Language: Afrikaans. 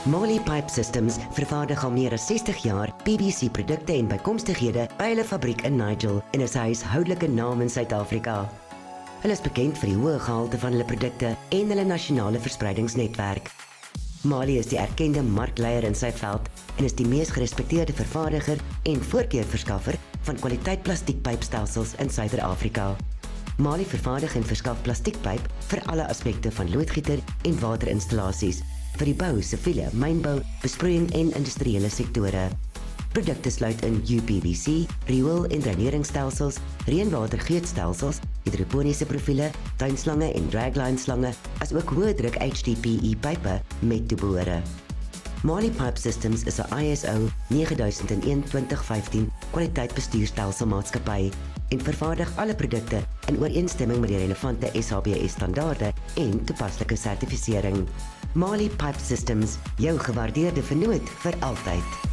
Mali Pipe Systems vervaardig al meer as 60 jaar PVC-produkte en bykomstighede by hulle fabriek in Nigel en is 'n huishoudelike naam in Suid-Afrika. Hulle is bekend vir die hoë gehalte van hulle produkte en hulle nasionale verspreidingsnetwerk. Mali is die erkende markleier in sy veld en is die mees gerespekteerde vervaardiger en voorkeurverskaffer van kwaliteit plastiekpypstelsels in Suider-Afrika. Mali vervaardig en verskaf plastiekpyp vir alle aspekte van loodgieter en waterinstallasies vir die bou, siviele, mynbou, besproeiing en industriële sektore. Produkte sluit in UPVC, riool- en dreineringsstelsels, reënwatergeetstelsels, hidroponiese profiele, tuinslange en dragline-slange, asook hoë-druk HDPE-pype met toebehore. Mali Pipe Systems is 'n ISO 9001-2015 kwaliteitbestuurstelselmaatskappy en vervaardig alle produkte in ooreenstemming met die relevante SABS-standaarde en toepaslike sertifisering. Mali Pipe Systems, jou gewaardeerde vennoot vir altyd.